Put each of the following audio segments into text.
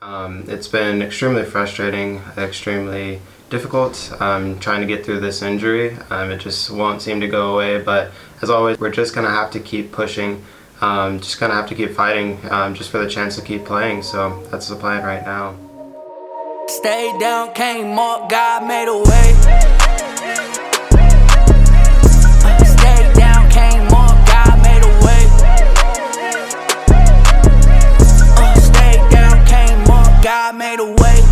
It's been extremely frustrating, extremely difficult trying to get through this injury. It just won't seem to go away, but as always, we're just going to have to keep pushing, just going to have to keep fighting just for the chance to keep playing, so that's the plan right now. Stayed down, came up, God made a way. Stayed down, came up, God made a way. Stayed down, came up, God made a way.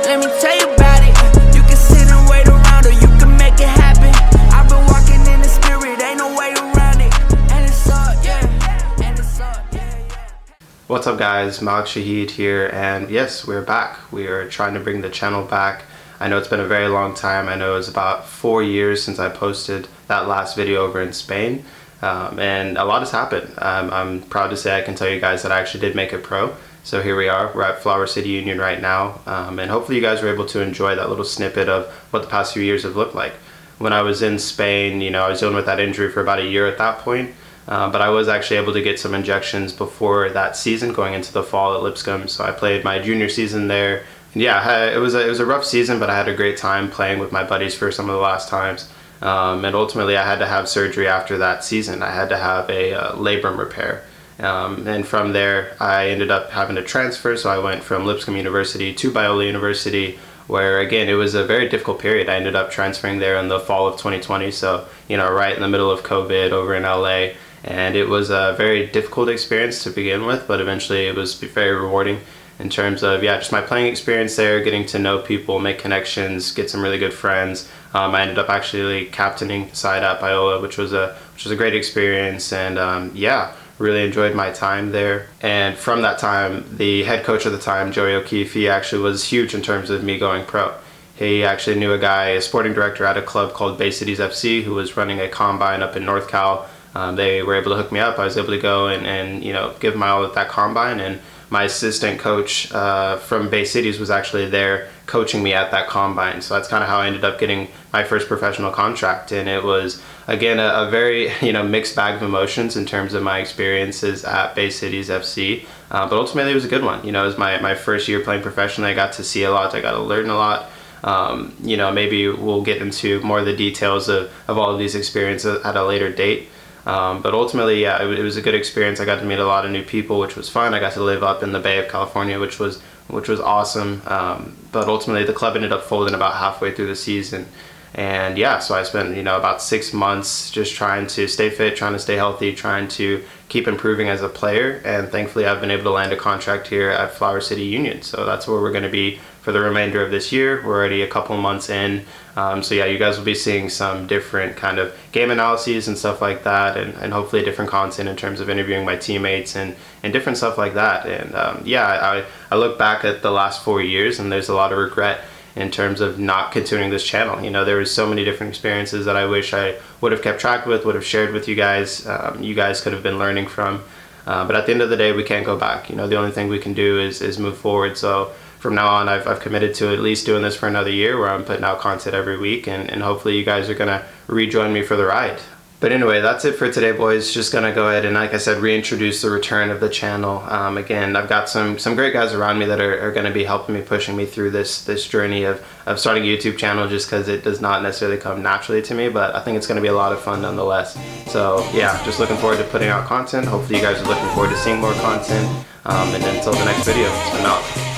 Let me tell you about it. You can sit and wait around, or you can make it happen. I've been walking in the spirit, ain't no way around it. And it's up, yeah. And it's up, yeah. What's up guys, Malik Shahid here, and yes, we're back. We are trying to bring the channel back. I know it's been a very long time. I know it was about 4 years since I posted that last video over in Spain, and a lot has happened. I'm proud to say I can tell you guys that I actually did make it pro. So here we are, we're at Flower City Union right now, and hopefully you guys were able to enjoy that little snippet of what the past few years have looked like. When I was in Spain, you know, I was dealing with that injury for about a year at that point. But I was actually able to get some injections before that season going into the fall at Lipscomb. So I played my junior season there. And yeah, it was a rough season, but I had a great time playing with my buddies for some of the last times. And ultimately I had to have surgery after that season. I had to have a labrum repair. And from there I ended up having to transfer. So I went from Lipscomb University to Biola University, where again, it was a very difficult period. I ended up transferring there in the fall of 2020. So, you know, right in the middle of COVID over in LA. And it was a very difficult experience to begin with, but eventually it was very rewarding in terms of, yeah, just my playing experience there, getting to know people, make connections, get some really good friends. I ended up actually captaining side at Biola, which was a great experience, and yeah, really enjoyed my time there. And from that time, the head coach at the time, Joey O'Keefe, he actually was huge in terms of me going pro. He actually knew a guy, a sporting director at a club called Bay Cities FC, who was running a combine up in North Cal. They were able to hook me up. I was able to go and you know, give my all at that combine, and my assistant coach from Bay Cities was actually there coaching me at that combine. So that's kind of how I ended up getting my first professional contract, and it was again a very, you know, mixed bag of emotions in terms of my experiences at Bay Cities FC, but ultimately it was a good one. You know, it was my first year playing professionally. I got to see a lot, I got to learn a lot. You know, maybe we'll get into more of the details of all of these experiences at a later date. But ultimately, yeah, it was a good experience. I got to meet a lot of new people, which was fun. I got to live up in the Bay of California, which was awesome. But ultimately, the club ended up folding about halfway through the season. And yeah, so I spent, you know, about 6 months just trying to stay fit, trying to stay healthy, trying to keep improving as a player. And thankfully, I've been able to land a contract here at Flower City Union. So that's where we're going to be for the remainder of this year. We're already a couple months in. So yeah, you guys will be seeing some different kind of game analyses and stuff like that, and hopefully different content in terms of interviewing my teammates and different stuff like that. And yeah, I look back at the last 4 years, and there's a lot of regret in terms of not continuing this channel. You know, there was so many different experiences that I wish I would have kept track with, would have shared with you guys. You guys could have been learning from. But at the end of the day, we can't go back. You know, the only thing we can do is move forward. So from now on, I've committed to at least doing this for another year, where I'm putting out content every week, and hopefully you guys are gonna rejoin me for the ride. But anyway, that's it for today, boys. Just gonna go ahead and, like I said, reintroduce the return of the channel. Again, I've got some great guys around me that are gonna be helping me, pushing me through this journey of starting a YouTube channel, just because it does not necessarily come naturally to me, but I think it's gonna be a lot of fun nonetheless. So yeah, just looking forward to putting out content. Hopefully you guys are looking forward to seeing more content. And until the next video, I'm out.